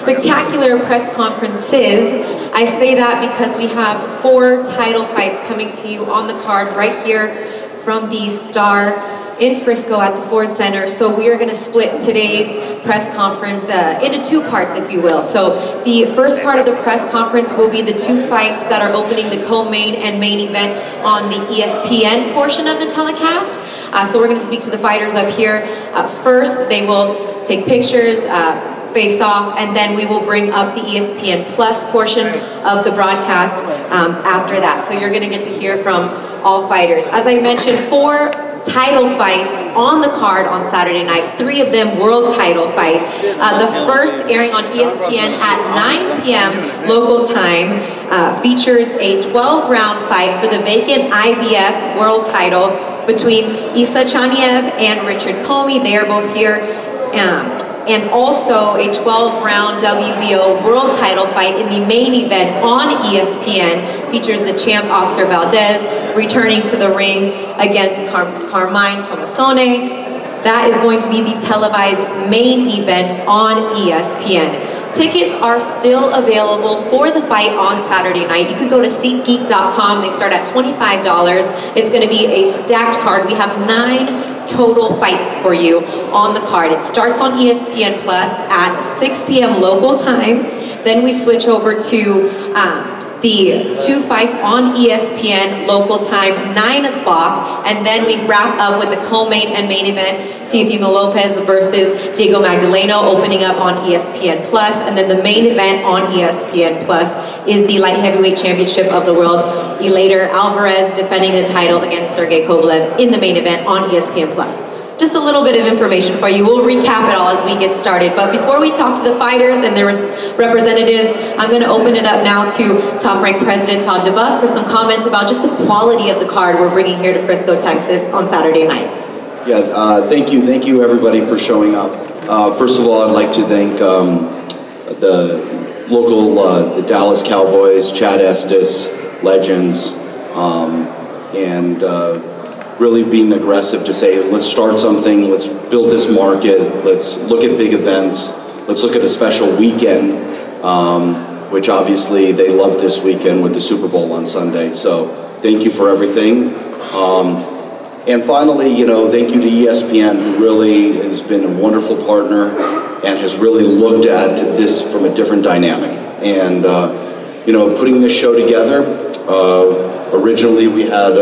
spectacular press conferences. I say that because we have 4 title fights coming to you on the card right here from the Star in Frisco at the Ford Center. So we are going to split today's press conference into 2 parts, if you will. So the first part of the press conference will be the 2 fights that are opening the co-main and main event on the ESPN portion of the telecast. So we're going to speak to the fighters up here. First, they will take pictures, face off, and then we will bring up the ESPN Plus portion of the broadcast after that. So you're going to get to hear from all fighters. As I mentioned, 4 title fights on the card on Saturday night, 3 of them world title fights. The first, airing on ESPN at 9 p.m. local time, features a 12-round fight for the vacant IBF world title between Isa Chaniev and Richard Comey. They are both here. And also a 12-round WBO world title fight in the main event on ESPN. Features the champ Oscar Valdez returning to the ring against Carmine Tomasone. That is going to be the televised main event on ESPN. Tickets are still available for the fight on Saturday night. You can go to SeatGeek.com. They start at $25. It's going to be a stacked card. We have 9 total fights for you on the card. It starts on ESPN Plus at 6 p.m. local time. Then we switch over to the 2 fights on ESPN local time, 9 o'clock, and then we wrap up with the co-main and main event, Teofimo Lopez versus Diego Magdaleno, opening up on ESPN Plus, and then the main event on ESPN Plus is the light heavyweight championship of the world, Elator Alvarez defending the title against Sergey Kovalev in the main event on ESPN Plus. Just a little bit of information for you. We'll recap it all as we get started. But before we talk to the fighters and their representatives, I'm going to open it up now to Top Rank President Todd DeBuff for some comments about just the quality of the card we're bringing here to Frisco, Texas on Saturday night. Yeah, thank you everybody for showing up. First of all, I'd like to thank the local, the Dallas Cowboys, Chad Estes, Legends, and really being aggressive to say, let's start something, let's build this market, let's look at big events, let's look at a special weekend, which obviously they love this weekend with the Super Bowl on Sunday. So thank you for everything. And finally, thank you to ESPN, who really has been a wonderful partner and has really looked at this from a different dynamic. And putting this show together, originally we had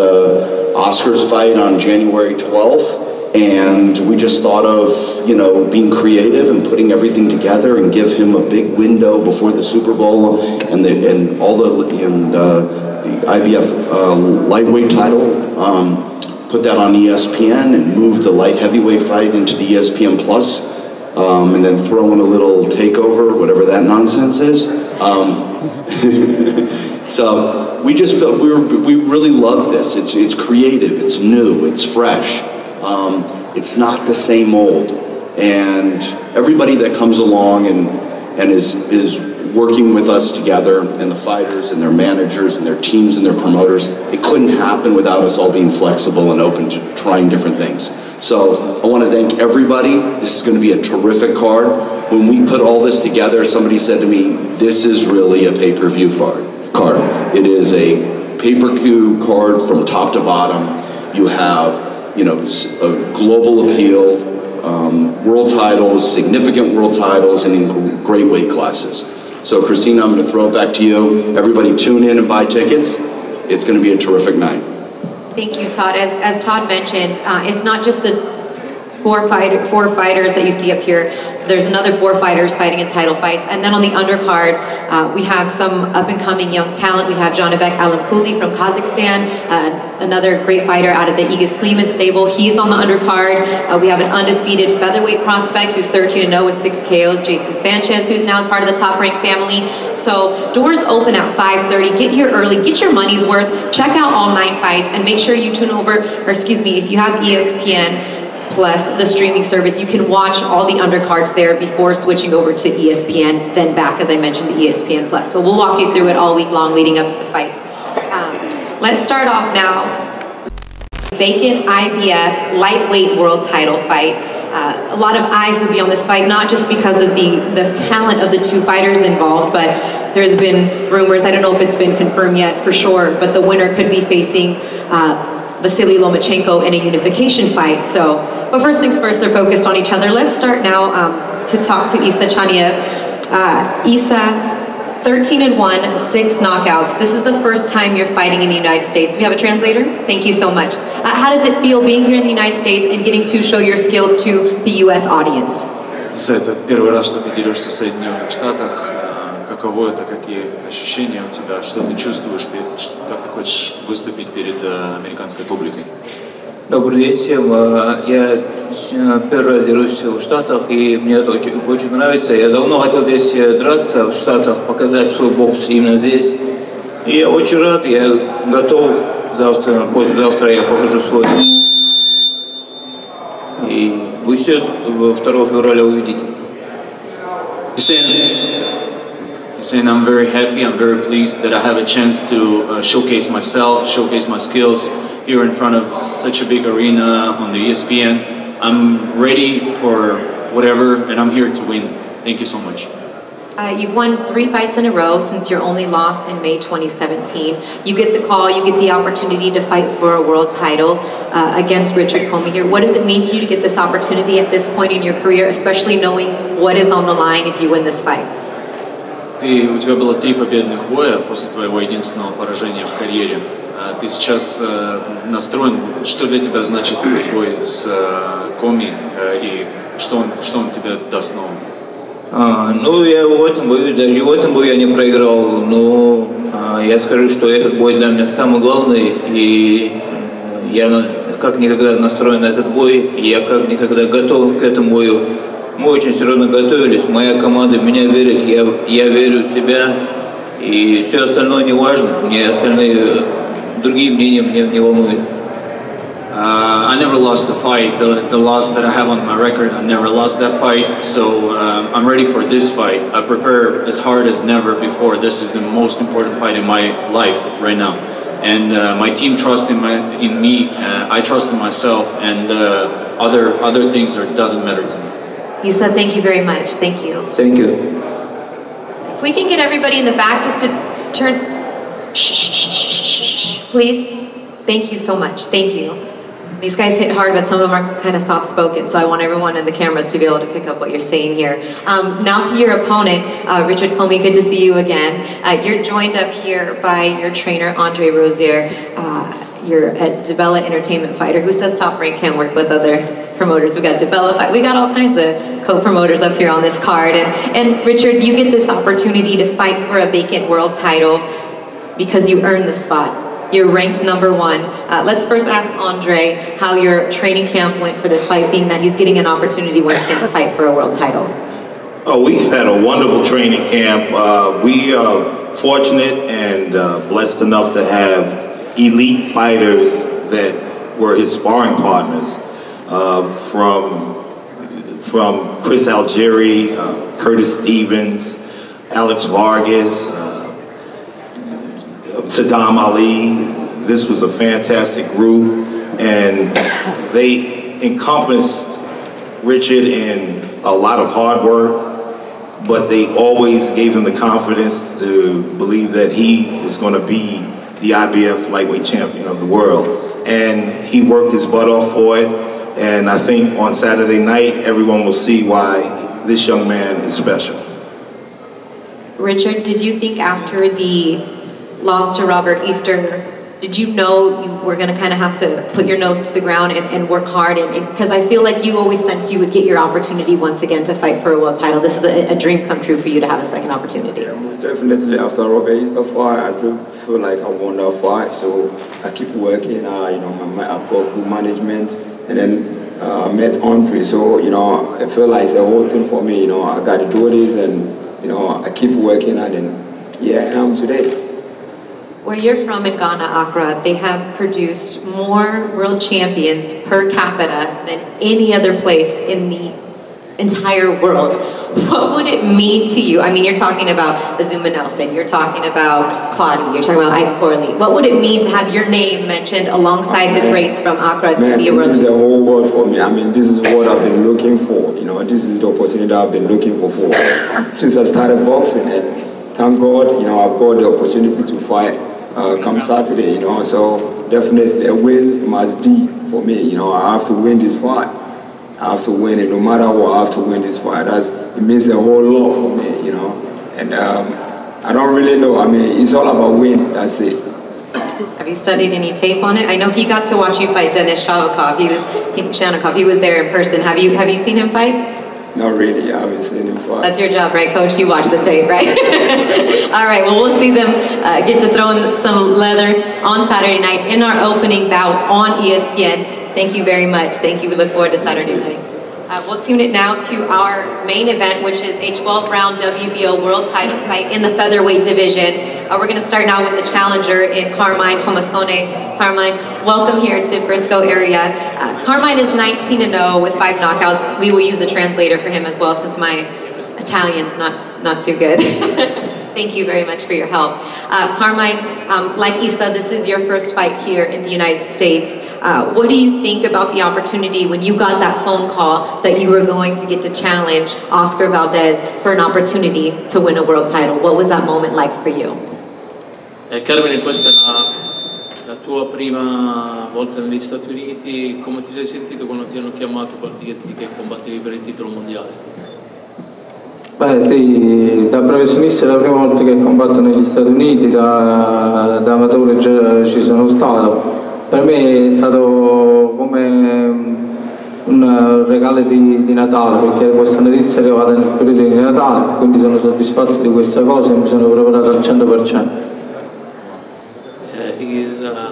Oscar's fight on January 12th, and we just thought of, being creative and putting everything together and give him a big window before the Super Bowl and the IBF lightweight title. Put that on ESPN and move the light heavyweight fight into the ESPN Plus, and then throw in a little takeover, whatever that nonsense is. So we just felt we really love this. It's creative, it's new, it's fresh. It's not the same old. And everybody that comes along and is working with us together, and the fighters and their managers and their teams and their promoters, it couldn't happen without us all being flexible and open to trying different things. So I want to thank everybody. This is going to be a terrific card. When we put all this together, somebody said to me, this is really a pay-per-view card. It is a pay-per-view card from top to bottom. You have, a global appeal, world titles, significant world titles, and in great weight classes. So Christina, I'm going to throw it back to you. Everybody tune in and buy tickets. It's going to be a terrific night. Thank you, Todd. As Todd mentioned, it's not just the four fighters that you see up here. There's another 4 fighters fighting in title fights. And then on the undercard, we have some up-and-coming young talent. We have Janibek Alimkuli from Kazakhstan, another great fighter out of the Igis Klima stable. He's on the undercard. We have an undefeated featherweight prospect who's 13-0 with 6 KOs, Jason Sanchez, who's now part of the Top Rank family. So doors open at 5:30. Get here early, get your money's worth, check out all 9 fights, and make sure you tune over, or excuse me, if you have ESPN Plus, the streaming service, you can watch all the undercards there before switching over to ESPN, then back, as I mentioned, to ESPN Plus. But we'll walk you through it all week long leading up to the fights. Let's start off now. Vacant IBF lightweight world title fight. a lot of eyes will be on this fight, not just because of the talent of the two fighters involved, but there's been rumors, I don't know if it's been confirmed yet for sure, but the winner could be facing Vasily Lomachenko in a unification fight. So, but first things first, they're focused on each other. Let's start now to talk to Isa Chaniev. Isa, 13-1, 6 knockouts. This is the first time you're fighting in the United States. We have a translator? Thank you so much. How does it feel being here in the United States and getting to show your skills to the U.S. audience? Иса, это первый раз, что ты дерешься в Соединенных Штатах. Каково это, какие ощущения у тебя, что ты чувствуешь, как ты хочешь выступить перед американской публикой? Добрый день всем. Я первый раз дерусь в Штатах, и мне это очень нравится. Я давно хотел здесь драться, в Штатах, показать свой бокс именно здесь. И я очень рад, я готов. Завтра, послезавтра я покажу свой. И вы все 2 февраля увидите. He's saying, I'm very happy, I'm very pleased that I have a chance to showcase myself, showcase my skills here in front of such a big arena on the ESPN. I'm ready for whatever, and I'm here to win. Thank you so much. You've won 3 fights in a row since your only loss in May 2017. You get the call, you get the opportunity to fight for a world title against Richard Comey here. What does it mean to you to get this opportunity at this point in your career, especially knowing what is on the line if you win this fight? У тебя было 3 победных боя после твоего единственного поражения в карьере. Ты сейчас настроен, что для тебя значит бой с Коми и что он тебе даст нового? Ну, я в этом бою, даже в этом бою я не проиграл, но я скажу, что этот бой для меня самый главный, и я как никогда настроен на этот бой, и я как никогда готов к этому бою. Мы очень серьезно готовились, моя команда в меня верит, я верю в себя, и все остальное не важно, мне остальные другие мнения меня не волнуют. I never lost a fight. The loss that I have on my record, I never lost that fight. So I'm ready for this fight. I prepare as hard as never before. This is the most important fight in my life right now. And my team trusts in me. I trust in myself. And other things doesn't matter to me. Isa, thank you very much. Thank you. Thank you. If we can get everybody in the back just to turn, please. Thank you so much. Thank you. These guys hit hard, but some of them are kind of soft-spoken, so I want everyone in the cameras to be able to pick up what you're saying here. Now to your opponent, Richard Comey, good to see you again. You're joined up here by your trainer, Andre Rozier. You're a DiBella Entertainment fighter. Who says Top Rank can't work with other promoters? We got DiBella fight. We got all kinds of co-promoters up here on this card. And Richard, you get this opportunity to fight for a vacant world title because you earned the spot. You're ranked #1. Let's first ask Andre how your training camp went for this fight, being that he's getting an opportunity once again to fight for a world title. Oh, we've had a wonderful training camp. We are fortunate and blessed enough to have elite fighters that were his sparring partners, from Chris Algieri, Curtis Stevens, Alex Vargas, Saddam Ali. This was a fantastic group, and they encompassed Richard in a lot of hard work, but they always gave him the confidence to believe that he was going to be the IBF lightweight champion of the world. And he worked his butt off for it, and I think on Saturday night, everyone will see why this young man is special. Richard, did you think after the loss to Robert Easter, did you know you were going to kind of have to put your nose to the ground and work hard? Because I feel like you always sensed you would get your opportunity once again to fight for a world title. This is a dream come true for you to have a second opportunity. Yeah, definitely after Robert Easter fight, I still feel like I won that fight. So I keep working. I've got good management, and then I met Andre. So I feel like it's a whole thing for me. I got to do this, and I keep working, and then I am today. Where you're from in Ghana, Accra, they have produced more world champions per capita than any other place in the entire world. what would it mean to you? I mean, you're talking about Azuma Nelson, you're talking about Claudia, you're talking about Ike Corley. What would it mean to have your name mentioned alongside the greats from Accra to be a world champion? This is the whole world for me. I mean, this is what I've been looking for. You know, this is the opportunity I've been looking for since I started boxing. And thank God, you know, I've got the opportunity to fight come Saturday, you know. So definitely a win must be for me. You know, I have to win this fight. I have to win it, no matter what. I have to win this fight. It means a whole lot for me, you know. And I don't really know. I mean, it's all about winning. That's it. Have you studied any tape on it? I know he got to watch you fight Denis Shamakov. He was there in person. Have you seen him fight? Not really. I haven't seen him fight. That's your job, right, Coach? You watch the tape, right? All right. Well, we'll see them get to throw in some leather on Saturday night in our opening bout on ESPN. Thank you very much. Thank you. We look forward to Saturday night. We'll tune it now to our main event, which is a 12-round WBO world title fight in the featherweight division. We're going to start now with the challenger in Carmine Tomasone. Carmine, welcome here to Frisco area. Carmine is 19-0 with 5 knockouts. We will use a translator for him as well, since my Italian's not too good. Thank you very much for your help. Carmine, like Issa, this is your first fight here in the United States. What do you think about the opportunity when you got that phone call that you were going to get to challenge Oscar Valdez for an opportunity to win a world title? What was that moment like for you? Carmine, questa è la tua prima volta negli Stati Uniti. Come ti sei sentito quando ti hanno chiamato per dirti che combattevi per il titolo mondiale? Beh sì, da professionista è la prima volta che combatto negli Stati Uniti, da amatore già ci sono stato. Per me è stato come un regalo di Natale, perché questa notizia è arrivata nel periodo di Natale, quindi sono soddisfatto di questa cosa e mi sono preparato al 100%.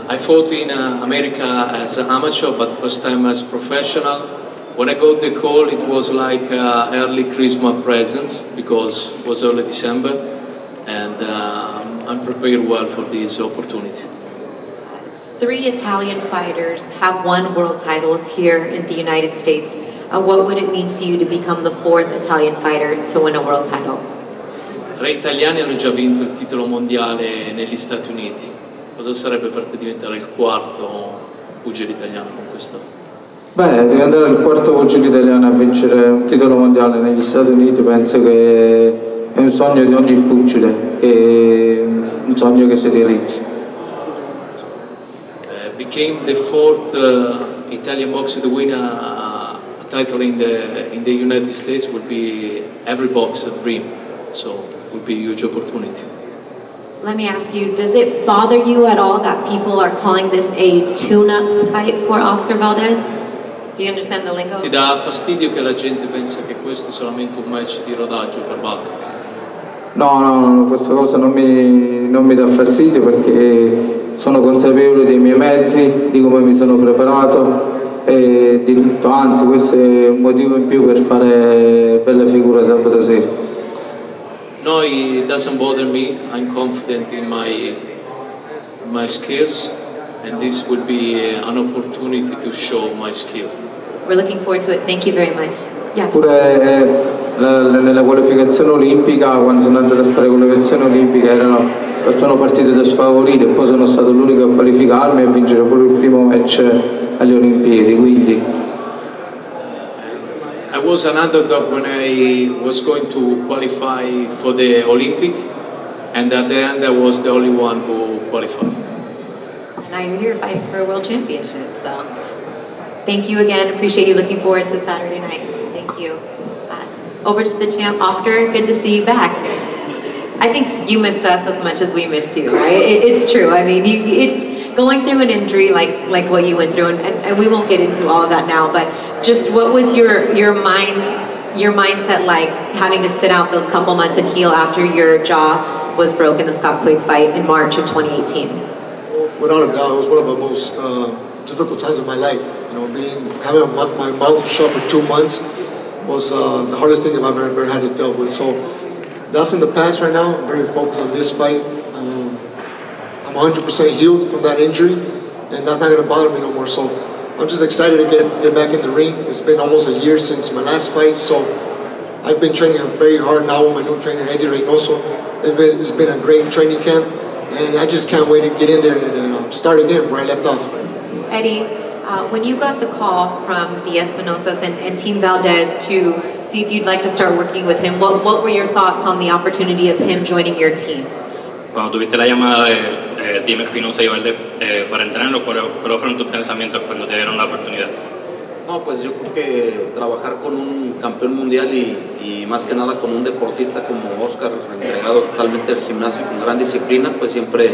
I fought in America as an amateur, but first time as professional. When I got the call, it was like early Christmas presents, because it was early December, and I'm prepared well for this opportunity. 3 Italian fighters have won world titles here in the United States. What would it mean to you to become the 4th Italian fighter to win a world title? 3 italiani hanno già vinto il titolo mondiale negli Stati Uniti. Cosa sarebbe per te diventare il 4º pugile italiano con questo? Beh, diventare il 4º pugile italiano a vincere un titolo mondiale negli Stati Uniti penso che è un sogno di ogni pugile, è un sogno che si realizza. Became the 4th Italian boxer to win a title in the United States would be every boxer's dream, so it would be a huge opportunity. Let me ask you, does it bother you at all that people are calling this a tune-up fight for Oscar Valdez? Do you understand the lingo? Ti dà fastidio che la gente pensa che questo è solamente un match di rodaggio per Valdez? No, questa cosa non mi dà fastidio, perché sono consapevole dei miei mezzi, di come mi sono preparato e di tutto, anzi questo è un motivo in più per fare bella figura sabato sera. No, it doesn't bother me. I'm confident in my skills, and this will be an opportunity to show my skill. We're looking forward to it. Thank you very much. Yeah. Pure nella qualificazione olimpica, quando sono andato a fare qualificazione olimpica, sono partito da sfavorito e poi sono stato l'unico a qualificarmi e a vincere pure il primo match alle Olimpiadi, quindi. I was an underdog when I was going to qualify for the Olympic, and at the end I was the only one who qualified. And now you're here fighting for a world championship, so thank you again. Appreciate you. Looking forward to Saturday night. Thank you. Over to the champ, Oscar. Good to see you back. I think you missed us as much as we missed you, right? It's true. I mean, it's going through an injury like what you went through, and we won't get into all of that now, but just what was your mindset like, having to sit out those couple months and heal after your jaw was broken in the Scott Quigg fight in March of 2018? Without a doubt, it was one of the most difficult times of my life. You know, having my mouth shut for 2 months was the hardest thing I've ever had to deal with. So that's in the past right now. I'm very focused on this fight. I'm 100% healed from that injury, and that's not going to bother me no more. So I'm just excited to get back in the ring. It's been almost a year since my last fight, so I've been training very hard now with my new trainer, Eddie Reynoso. It's been a great training camp, and I just can't wait to get in there and start again where I left off. Eddie, when you got the call from the Espinosas and Team Valdez to see if you'd like to start working with him, what were your thoughts on the opportunity of him joining your team? Cuando tuviste la llamada de Team Espinosa y Valdez para entrenarlo, ¿cuáles fueron tus pensamientos cuando te dieron la oportunidad? No, pues yo creo que trabajar con un campeón mundial y más que nada con un deportista como Oscar, entregado totalmente al gimnasio con gran disciplina, pues siempre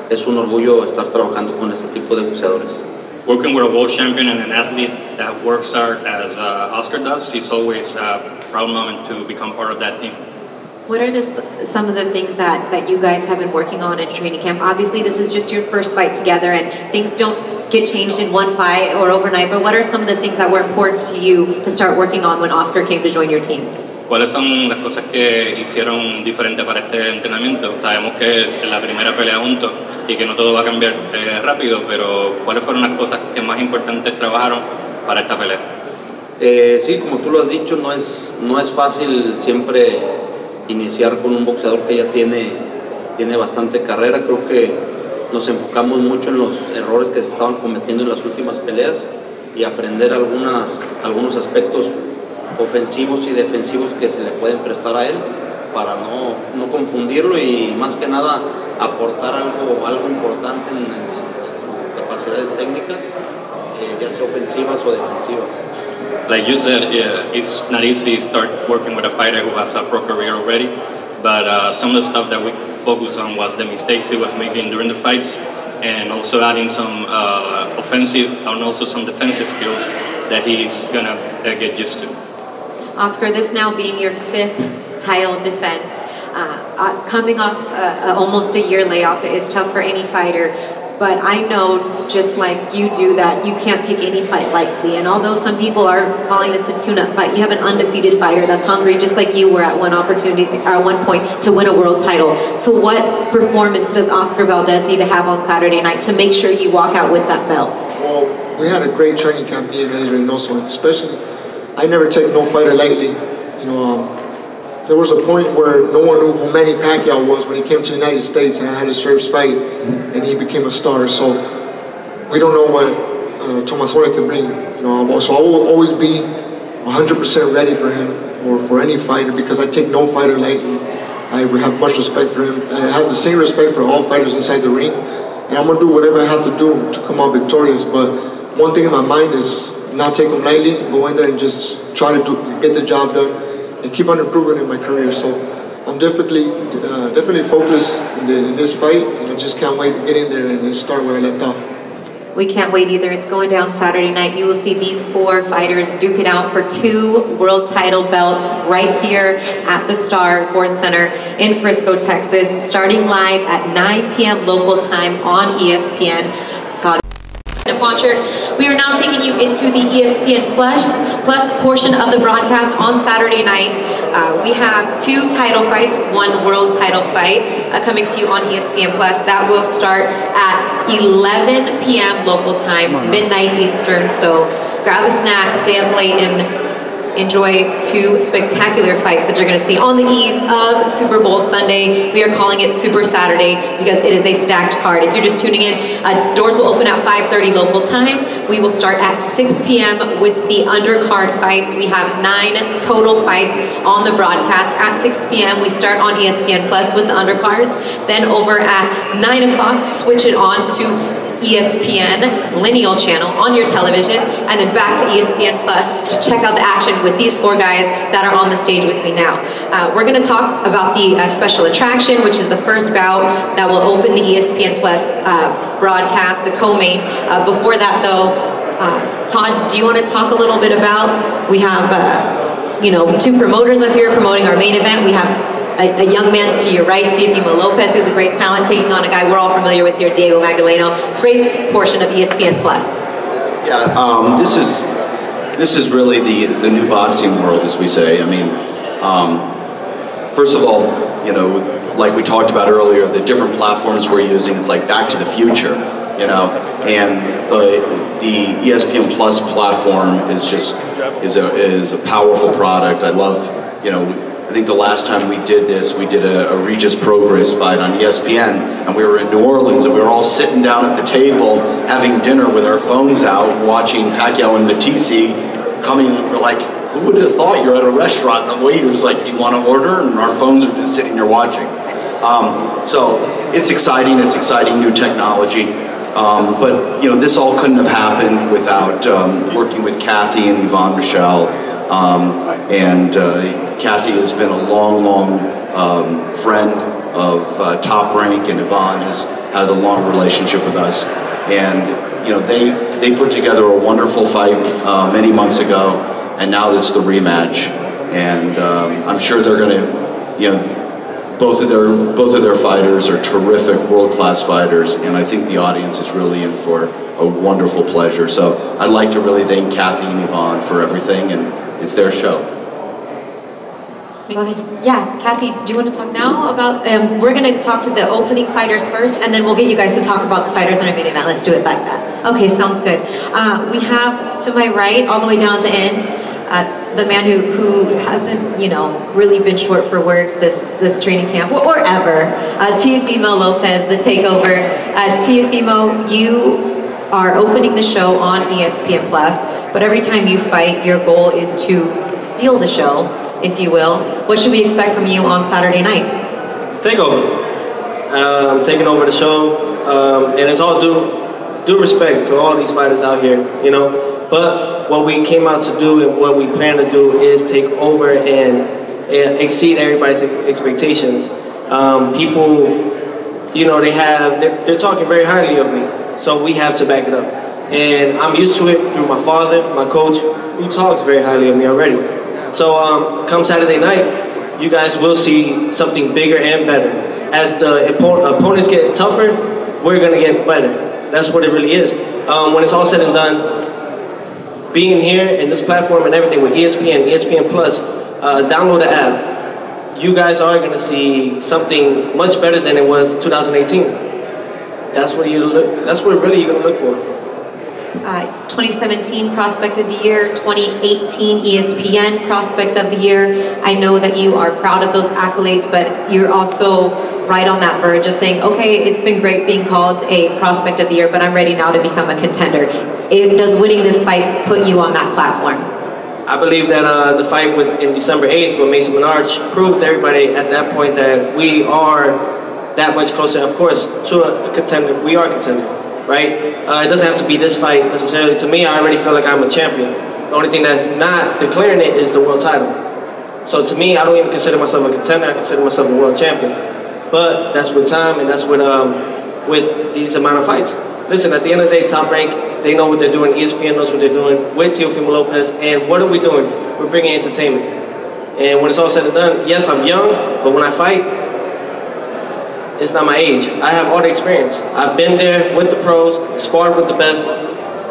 es un orgullo estar trabajando con ese tipo de boxeadores. Working with a world champion and an athlete that works hard as Oscar does, he's always a proud moment to become part of that team. What are some of the things that you guys have been working on in training camp? Obviously, this is just your first fight together, and things don't get changed in one fight or overnight, but what are some of the things that were important to you to start working on when Oscar came to join your team? ¿Cuáles son las cosas que hicieron diferente para este entrenamiento? Sabemos que es la primera pelea juntos y que no todo va a cambiar rápido, pero ¿cuáles fueron las cosas que más importantes trabajaron para esta pelea? Sí, como tú lo has dicho, no es fácil siempre iniciar con un boxeador que ya tiene bastante carrera. Creo que nos enfocamos mucho en los errores que se estaban cometiendo en las últimas peleas y aprender algunos aspectos ofensivos y defensivos que se le pueden prestar a él para no confundirlo y más que nada aportar algo importante en sus capacidades técnicas, ya sea ofensivas o defensivas. Like you said, it's not easy to start working with a fighter who has a pro career already, but some of the stuff that we focused on was the mistakes he was making during the fights and also adding some offensive and also some defensive skills that he's gonna get used to. Oscar, this now being your 5th title defense, coming off almost a year layoff is tough for any fighter, but I know just like you do that you can't take any fight lightly, and although some people are calling this a tune-up fight, you have an undefeated fighter that's hungry just like you were at one point to win a world title. So what performance does Oscar Valdez need to have on Saturday night to make sure you walk out with that belt? Well, we had a great training camp, me and Eddie Reynoso, especially I never take no fighter lightly. You know, there was a point where no one knew who Manny Pacquiao was when he came to the United States and had his first fight, and he became a star. So we don't know what Tomasora can bring. You know, so I will always be 100% ready for him or for any fighter because I take no fighter lightly. I have much respect for him. I have the same respect for all fighters inside the ring, and I'm gonna do whatever I have to do to come out victorious. But one thing in my mind is not take them lightly, go in there and just try to get the job done and keep on improving in my career. So I'm definitely focused in this fight, and I just can't wait to get in there and start where I left off. We can't wait either. It's going down Saturday night. You will see these 4 fighters duke it out for 2 world title belts right here at the Star Ford Center in Frisco, Texas, starting live at 9 p.m. local time on ESPN. Todd Watcher. We are now taking you into the ESPN Plus portion of the broadcast on Saturday night. We have 2 title fights, 1 world title fight coming to you on ESPN Plus. That will start at 11 p.m. local time, midnight Eastern. So grab a snack, stay up late, and enjoy 2 spectacular fights that you're going to see on the eve of Super Bowl Sunday. We are calling it Super Saturday because it is a stacked card. If you're just tuning in, doors will open at 5:30 local time. We will start at 6 p.m. with the undercard fights. We have 9 total fights on the broadcast. At 6 p.m. we start on ESPN Plus with the undercards. Then over at 9 o'clock, switch it on to ESPN lineal channel on your television, and then back to ESPN Plus to check out the action with these 4 guys that are on the stage with me now. We're going to talk about the special attraction, which is the first bout that will open the ESPN Plus broadcast, the co-main. Before that though, Todd, do you want to talk a little bit about, we have 2 promoters up here promoting our main event. We have a young man to your right, Teofimo Lopez, who's a great talent, taking on a guy we're all familiar with here, Diego Magdaleno. Great portion of ESPN Plus. Yeah, this is really the new boxing world, as we say. I mean, first of all, you know, like we talked about earlier, the different platforms we're using is like Back to the Future, you know, and the ESPN Plus platform is a powerful product. I love, you know, I think the last time we did this, we did a Regis Progress fight on ESPN, and we were in New Orleans, and we were all sitting down at the table having dinner with our phones out, watching Pacquiao and Matisse coming, and we're like, who would have thought you're at a restaurant and the waiter's like, do you want to order? And our phones are just sitting there watching. So it's exciting new technology. But you know, this all couldn't have happened without working with Kathy and Yvonne Michelle. Kathy has been a long friend of Top Rank, and Yvonne has a long relationship with us. And you know, they put together a wonderful fight many months ago, and now it's the rematch. And I'm sure they're going to, you know, both of their fighters are terrific, world-class fighters, and I think the audience is really in for a wonderful pleasure. So I'd like to really thank Kathy and Yvonne for everything, and it's their show. Go ahead. Yeah, Kathy, do you want to talk now about, we're going to talk to the opening fighters first, and then we'll get you guys to talk about the fighters in our main event. Let's do it like that. Okay, sounds good. We have, to my right, all the way down at the end, the man who hasn't, you know, really been short for words this training camp, or ever, Teofimo Lopez, the takeover. Teofimo, you are opening the show on ESPN+, but every time you fight, your goal is to steal the show, if you will. What should we expect from you on Saturday night? Takeover. I'm taking over the show, and it's all due respect to all these fighters out here, you know. But what we came out to do and what we plan to do is take over and exceed everybody's expectations. People, you know, they're talking very highly of me, so we have to back it up. And I'm used to it through my father, my coach, who talks very highly of me already. So come Saturday night, you guys will see something bigger and better. As the opponents get tougher, we're gonna get better. That's what it really is. When it's all said and done, being here in this platform and everything with ESPN, ESPN Plus, download the app. You guys are gonna see something much better than it was 2018. That's what really you're gonna look for. 2017 Prospect of the Year, 2018 ESPN Prospect of the Year. I know that you are proud of those accolades, but you're also right on that verge of saying, okay, it's been great being called a Prospect of the Year, but I'm ready now to become a contender. Does winning this fight put you on that platform? I believe that the fight in December 8th with Mason Menard proved to everybody at that point that we are that much closer, of course, to a contender. We are a contender, right? It doesn't have to be this fight necessarily. To me, I already feel like I'm a champion. The only thing that's not declaring it is the world title. So to me, I don't even consider myself a contender. I consider myself a world champion. But that's with time, and that's with these amount of fights. Listen, at the end of the day, Top Rank, they know what they're doing. ESPN knows what they're doing with Teofimo Lopez. And what are we doing? We're bringing entertainment. And when it's all said and done, yes, I'm young, but when I fight, it's not my age. I have all the experience. I've been there with the pros, sparred with the best,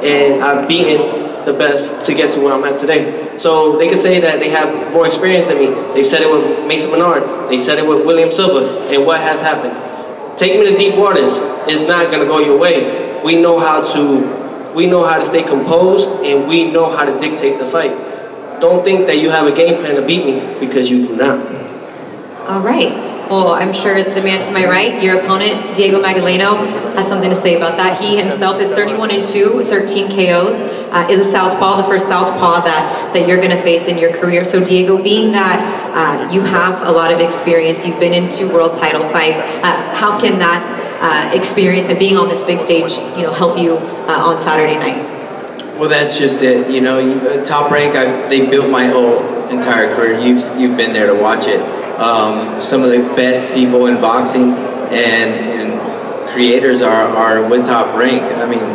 and I've beaten the best to get to where I'm at today. So they can say that they have more experience than me. They've said it with Mason Menard. They said it with William Silva. And what has happened? Take me to deep waters is not gonna go your way. We know how to stay composed, and we know how to dictate the fight. Don't think that you have a game plan to beat me, because you do not. All right. Well, I'm sure the man to my right, your opponent, Diego Magdaleno, has something to say about that. He himself is 31-2, 13 KOs, is a southpaw, the first southpaw that you're gonna face in your career. So Diego, being that you have a lot of experience, you've been in 2 world title fights, how can that experience and being on this big stage, you know, help you on Saturday night? Well, that's just it. You know, Top Rank, they built my whole entire career. You've been there to watch it. Some of the best people in boxing and creators are with Top Rank. I mean,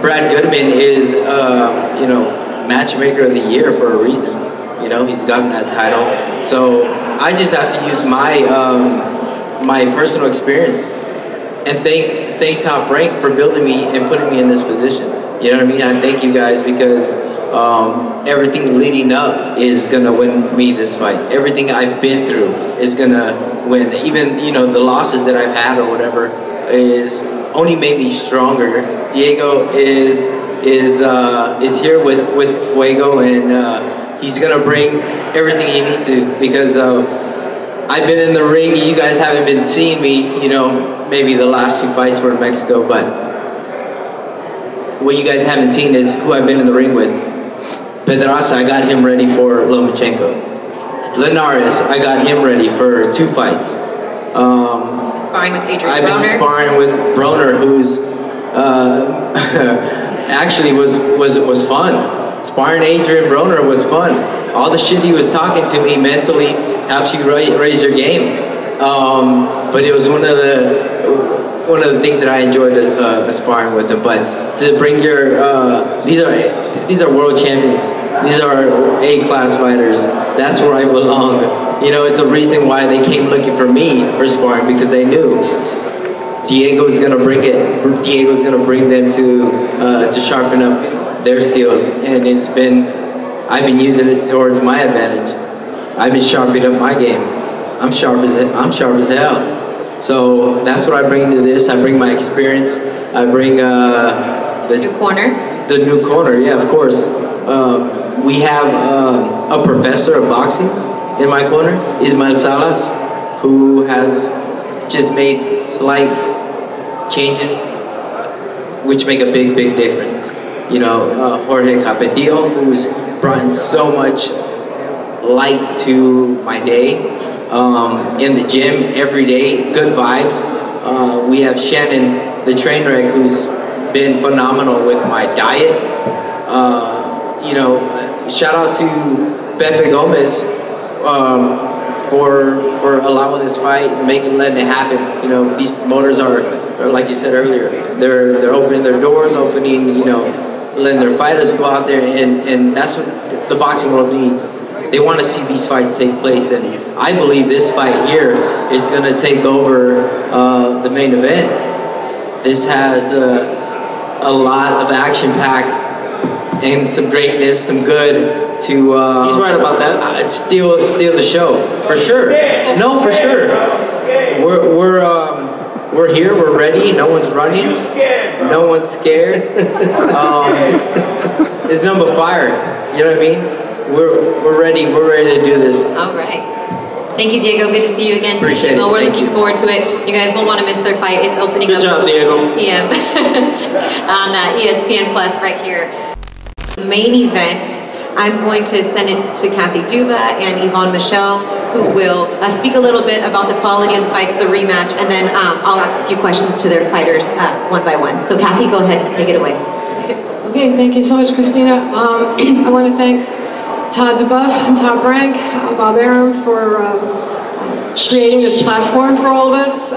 Brad Goodman is, you know, matchmaker of the year for a reason. You know, he's gotten that title. So I just have to use my my personal experience and thank Top Rank for building me and putting me in this position. You know what I mean? I thank you guys because everything leading up is gonna win me this fight. Everything I've been through is gonna win. Even, you know, the losses that I've had or whatever is only made me stronger. Diego is here with Fuego, and he's gonna bring everything he needs to, because I've been in the ring. You guys haven't been seeing me, you know, maybe the last 2 fights were in Mexico, but what you guys haven't seen is who I've been in the ring with. Pedraza, I got him ready for Lomachenko. Linares, I got him ready for 2 fights. Sparring with Adrian I've Broner. been sparring with Broner, who's actually was fun. Sparring Adrian Broner was fun. All the shit he was talking to me mentally helps you raise your game. But it was one of the things that I enjoyed sparring with him. But to bring your these are world champions. These are A-class fighters. That's where I belong. You know, it's the reason why they came looking for me for sparring, because they knew Diego's gonna bring it. Diego's gonna bring them to sharpen up their skills, and I've been using it towards my advantage. I've been sharpening up my game. I'm sharp as hell. So that's what I bring to this. I bring my experience. I bring the new corner. The new corner, yeah, of course. We have a professor of boxing in my corner, Ismael Salas, who has just made slight changes which make a big difference. You know, Jorge Capetillo, who's brought in so much light to my day. In the gym every day, good vibes. We have Shannon, the train wreck, who's been phenomenal with my diet. You know, shout out to Pepe Gomez for allowing this fight, letting it happen. You know, these promoters are like you said earlier, they're opening their doors, you know, letting their fighters go out there, and that's what the boxing world needs. They want to see these fights take place, and I believe this fight here is going to take over the main event. This has a lot of action-packed and some greatness, some good to. He's right about that. Steal the show for sure. No, for sure. We're here. We're ready. No one's running. No one's scared. It's nothing but fire. You know what I mean? We're ready. We're ready to do this. All right. Thank you, Diego. Good to see you again. Appreciate it. We're looking forward to it. You guys won't want to miss their fight. It's opening up. Good job, Diego. PM on ESPN Plus right here. Main event. I'm going to send it to Kathy Duva and Yvonne Michelle, who will speak a little bit about the quality of the fights, the rematch, and then I'll ask a few questions to their fighters one by one. So Kathy, go ahead and take it away. Okay, thank you so much, Christina. I want to thank Todd DeBuff and Top Rank, Bob Arum for creating this platform for all of us.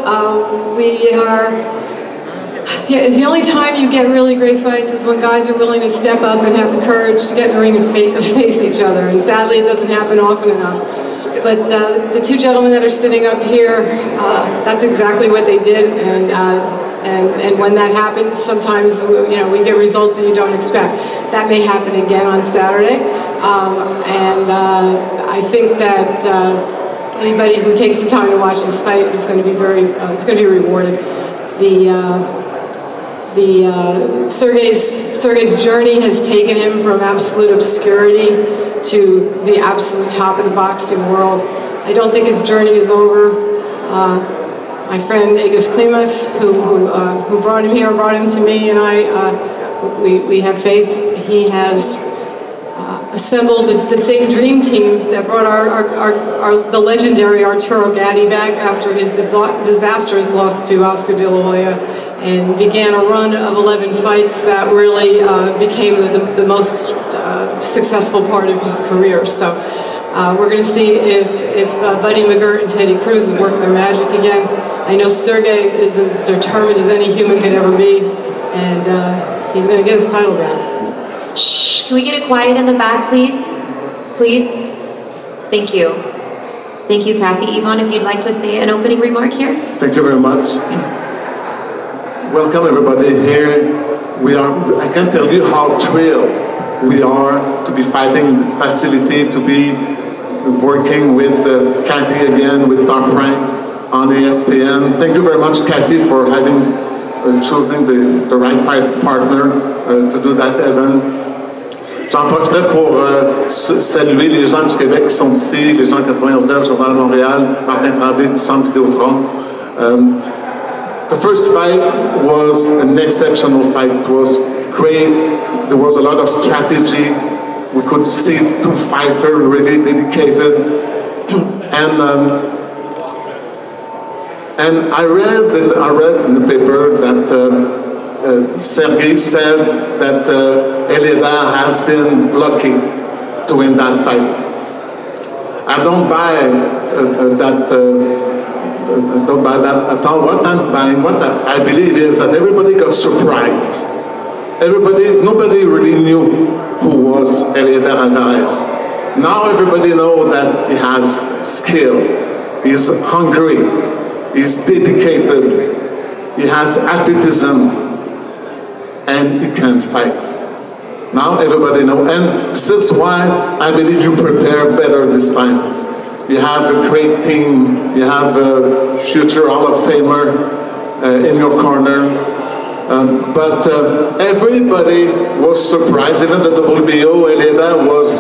The only time you get really great fights is when guys are willing to step up and have the courage to get in the ring and face each other. And sadly, it doesn't happen often enough. But the 2 gentlemen that are sitting up here, that's exactly what they did. And when that happens, sometimes we get results that you don't expect. That may happen again on Saturday. I think that anybody who takes the time to watch this fight is going to be it's going to be rewarded. Sergey's journey has taken him from absolute obscurity to the absolute top of the boxing world. I don't think his journey is over. My friend Agus Klimas, who brought him here, brought him to me, and we have faith. He has assembled the same dream team that brought the legendary Arturo Gatti back after his disastrous loss to Oscar De La Hoya, and began a run of 11 fights that really became the most successful part of his career. So we're going to see if Buddy McGirt and Teddy Cruz will work their magic again. I know Sergey is as determined as any human could ever be, and he's going to get his title back. Shh, can we get it quiet in the back, please? Please? Thank you. Thank you, Kathy. Yvonne, if you'd like to say an opening remark here. Thank you very much. Welcome everybody here. I can't tell you how thrilled we are to be fighting in the facility, to be working with Kathy again, with Top Rank on ESPN. Thank you very much, Kathy, for choosing the right partner to do that event. J'en profiterai pour saluer les gens du Québec qui sont ici, les gens de 91 Journal de Montréal, Martin Tremblay du Centre Vidéotron. The first fight was an exceptional fight. It was great. There was a lot of strategy. We could see two fighters really dedicated. And I read in the paper that Sergei said that Eliada has been lucky to win that fight. I don't buy that at all. What I'm buying, what I believe is that everybody got surprised. Nobody really knew who was Eliada Alvarez. Now everybody knows that he has skill, he's hungry, he's dedicated, he has athleticism, and he can fight. Now everybody knows, and this is why I believe you prepare better this time. You have a great team, you have a future Hall of Famer in your corner. But everybody was surprised, even the WBO, Eliada was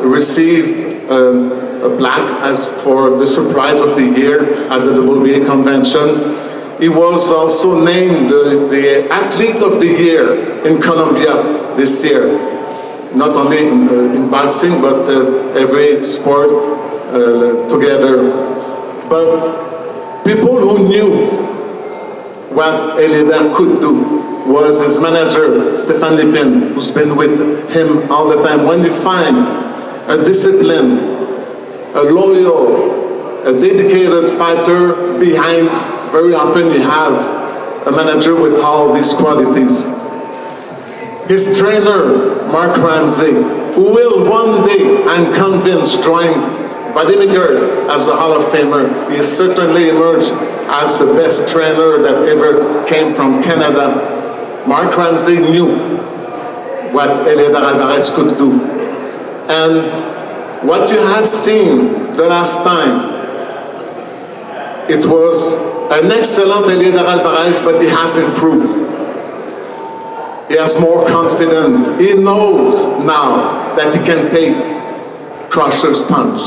received a plaque as for the surprise of the year at the WBA convention. He was also named the Athlete of the Year in Colombia this year. Not only in boxing, but every sport together. But people who knew what Eliada could do was his manager, Stéphane Lépine, who's been with him all the time. When you find a disciplined, a loyal, a dedicated fighter behind, very often you have a manager with all these qualities. His trainer, Mark Ramsey, who will one day, I'm convinced, join Bodymaker as the Hall of Famer. He certainly emerged as the best trainer that ever came from Canada. Mark Ramsey knew what Eliada Alvarez could do. And what you have seen the last time, it was an excellent Eliada Alvarez, but he has improved. He has more confidence. He knows now that he can take Crusher's punch.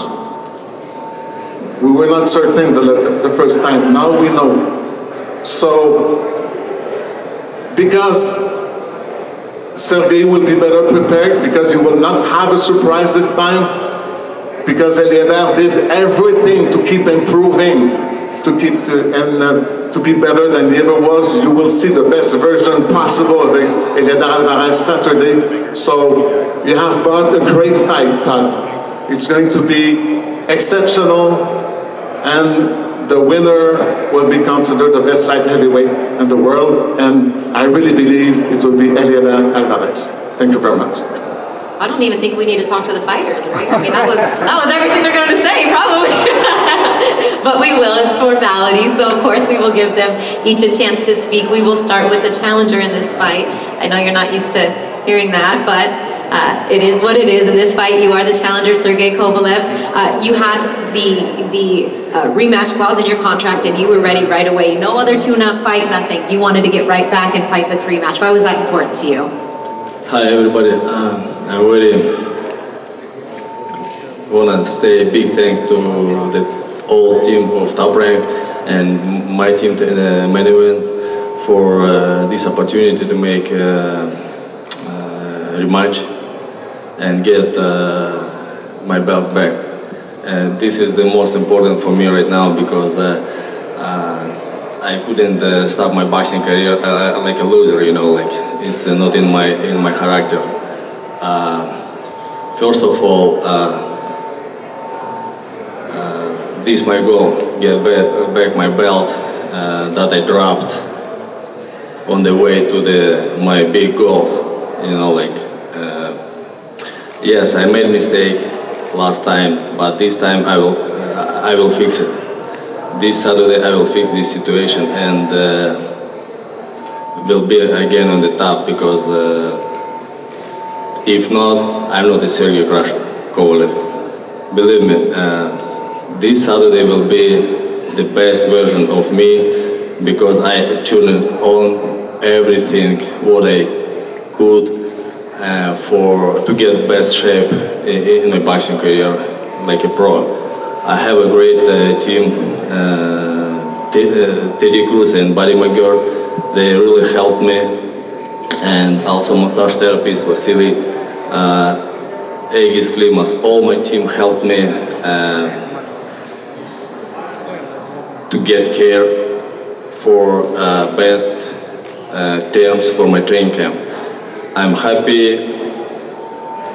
We were not certain the first time. Now we know. So, because Sergei will be better prepared, because he will not have a surprise this time, because Eliada did everything to keep improving, to be better than he ever was. You will see the best version possible of Eliada Alvarez Saturday. So you have bought a great fight, Todd. It's going to be exceptional, and the winner will be considered the best light heavyweight in the world, and I really believe it will be Eliada Alvarez. Thank you very much. I don't even think we need to talk to the fighters, right? I mean, that was everything they're going to say, probably. But we will, it's formality, so of course we will give them each a chance to speak. We will start with the challenger in this fight. I know you're not used to hearing that, but it is what it is. In this fight, you are the challenger, Sergei Kovalev. You had the rematch clause in your contract, and you were ready right away. No other tune-up fight, nothing. You wanted to get right back and fight this rematch. Why was that important to you? Hi, everybody. I really want to say big thanks to the whole team of Top Rank and my team, many events, for this opportunity to make a rematch and get my belts back. This is the most important for me right now, because I couldn't start my boxing career like a loser, you know, like it's not in my character. First of all, this is my goal: get back my belt that I dropped on the way to my big goals. You know, like yes, I made a mistake last time, but this time I will fix it. This Saturday I will fix this situation and will be again on the top, because if not, I'm not a Sergei Kovalev. Believe me, this Saturday will be the best version of me, because I tuned on everything what I could to get best shape in my boxing career, like a pro. I have a great team, Teddy Cruz and Buddy McGirt. They really helped me, and also massage therapist Vasily, Egis Klimas. All my team helped me to get care for best terms for my training camp. I'm happy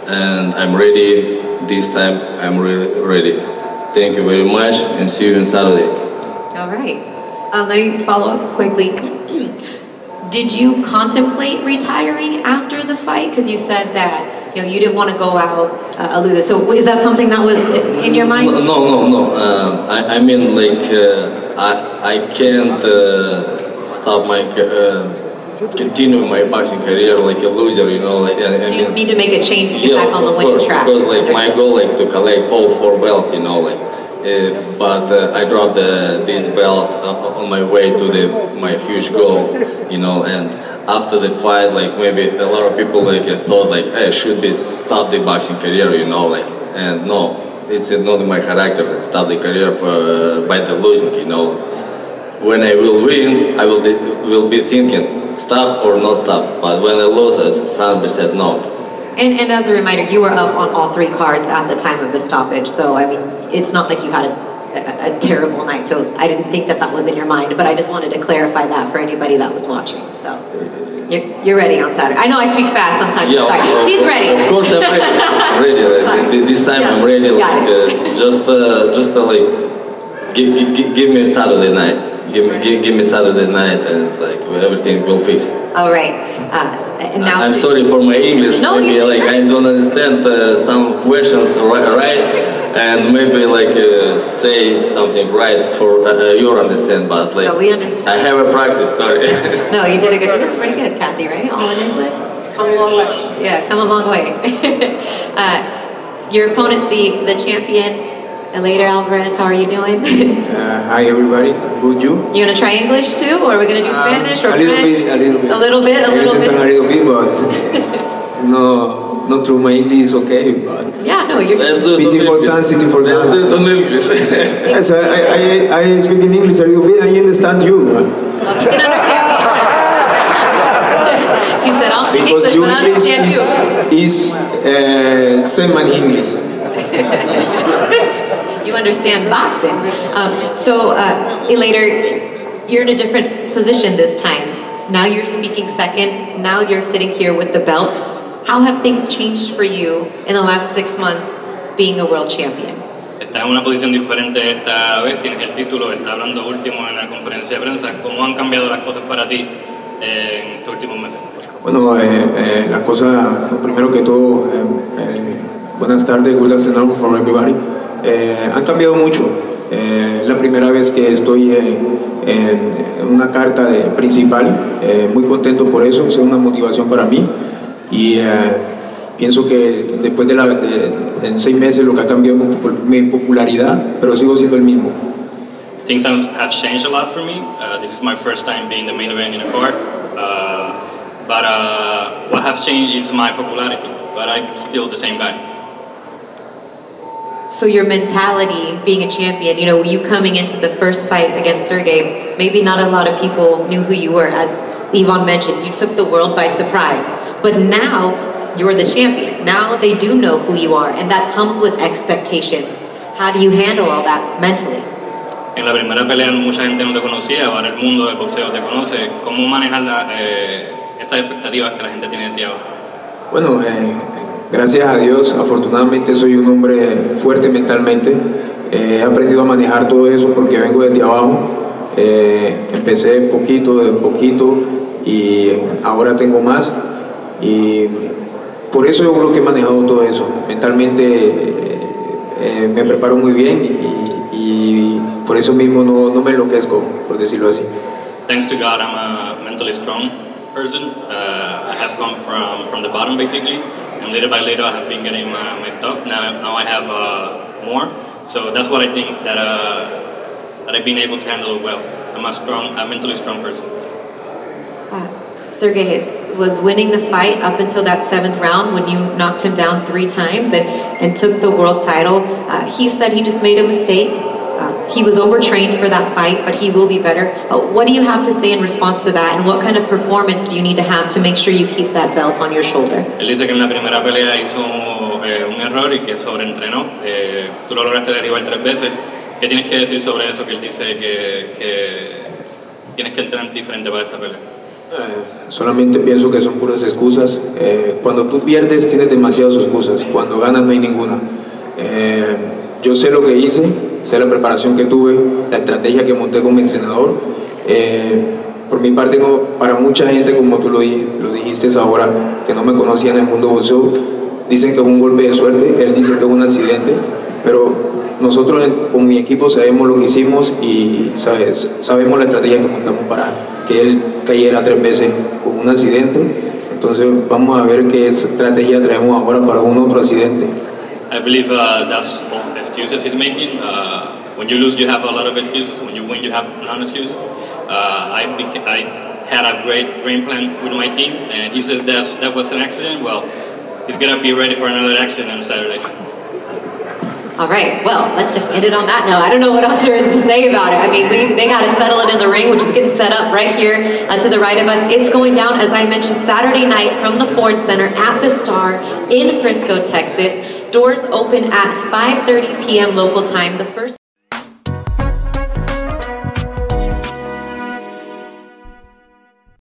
and I'm ready. This time I'm really ready. Thank you very much and see you on Saturday. All right. Let me follow up quickly. Did you contemplate retiring after the fight? Because you said that you didn't want to go out a loser. So is that something that was in your mind? No. I mean, like, I can't stop my continue my boxing career like a loser, you know. Like, so you need to make a change to get back on the winning track. Because like my goal like to collect all 4 belts, you know, like. But I dropped this belt on my way to my huge goal, you know. And after the fight, like maybe a lot of people like thought like, hey, should be stop the boxing career, you know, like. And no, it's not in my character to stop the career by the losing, you know. When I will win, I will be thinking stop or not stop. But when I lose, 100% no. And as a reminder, you were up on all 3 cards at the time of the stoppage. So I mean, it's not like you had a terrible night. So I didn't think that was in your mind. But I just wanted to clarify that for anybody that was watching. So you're ready on Saturday. I know I speak fast sometimes. Yeah, sorry. He's ready. Of course I'm ready. I'm ready. This time I'm ready. Like, just like give me Saturday night. Give me Saturday night, and like everything will fix. All right. And now I'm sorry for my English. No, maybe like I don't understand some questions right, and maybe like say something right for your understand. But like no, we understand. I have a practice. Sorry. No, you did a good. It was pretty good, Kathy. Right? All in English. Come a long way. Yeah, come a long way. Your opponent, the champion. Later, Alvarez, how are you doing? Hi everybody, good you? You gonna try English too, or are we gonna do Spanish or French? A little bit. A little bit. I understand a little bit, but it's not through my English, okay? But yeah, no, you're. Let's do it. 50%, 60%. Let's do it in English. Yes, I speak in English a little bit. I understand you. Well, you can understand me. He said, "I'll speak because English, but I understand you." Is semi English. You understand boxing. Later, you're in a different position this time. Now you're speaking second. Now you're sitting here with the belt. How have things changed for you in the last 6 months being a world champion? Estás en una posición diferente esta vez, tienes el título, estás hablando último en la conferencia de prensa. ¿Cómo han cambiado las cosas para ti en estos últimos meses? Bueno, la cosa, primero que todo, buenas tardes, good afternoon for everybody. Han cambiado mucho. La primera vez que estoy en una carta principal, muy contento por eso, es una motivación para mí y pienso que después en 6 meses lo que ha cambiado es mi popularidad, pero sigo siendo el mismo. Things have changed a lot for me. This is my first time being the main event in a card, but what has changed is my popularity, but I'm still the same guy. So your mentality, being a champion, you coming into the first fight against Sergey, maybe not a lot of people knew who you were. As Ivan mentioned, you took the world by surprise. But now, you're the champion. Now they do know who you are, and that comes with expectations. How do you handle all that mentally? En la primera pelea mucha gente no te conocía, ahora el mundo del boxeo te conoce. ¿Cómo manejar estas expectativas que la gente tiene de ti ahora? Bueno, gracias a Dios, afortunadamente soy un hombre fuerte mentalmente. He aprendido a manejar todo eso porque vengo desde abajo. Empecé poquito y ahora tengo más. Y por eso yo creo que he manejado todo eso. Mentalmente me preparo muy bien y por eso mismo no me enloquezco, por decirlo así. Thanks to God, I'm a mentally strong person. I have come from the bottom basically. And little by little, I have been getting my stuff. Now I have more. So that's what I think that I've been able to handle it well. I'm a mentally strong person. Sergey, was winning the fight up until that 7th round when you knocked him down 3 times and took the world title. He said he just made a mistake. He was overtrained for that fight, but he will be better. What do you have to say in response to that, and what kind of performance do you need to have to make sure you keep that belt on your shoulder? Él dice que en la primera pelea hizo un error y que sobreentrenó. Tú lo lograste derribar 3 veces. ¿Qué tienes que decir sobre eso? Que él dice que tienes que entrenar diferente para esta pelea. Solamente pienso que son puras excusas. Cuando tú pierdes tienes demasiadas excusas, cuando ganas no hay ninguna. Yo sé lo que hice, sé la preparación que tuve, la estrategia que monté con mi entrenador. Por mi parte, no, para mucha gente, como tú lo dijiste ahora, que no me conocía en el mundo boxeo, dicen que es un golpe de suerte, él dice que es un accidente, pero nosotros con mi equipo sabemos lo que hicimos y sabemos la estrategia que montamos para que él cayera 3 veces con un accidente. Entonces vamos a ver qué estrategia traemos ahora para un otro accidente. I believe that's all the excuses he's making. When you lose, you have a lot of excuses. When you win, you have non-excuses. I had a great game plan with my team, and he says that was an accident. Well, he's gonna be ready for another accident on Saturday. All right, well, let's just end it on that note. I don't know what else there is to say about it. I mean, they got to settle it in the ring, which is getting set up right here to the right of us. It's going down, as I mentioned, Saturday night from the Ford Center at the Star in Frisco, Texas. Doors open at 5:30 p.m. local time. The first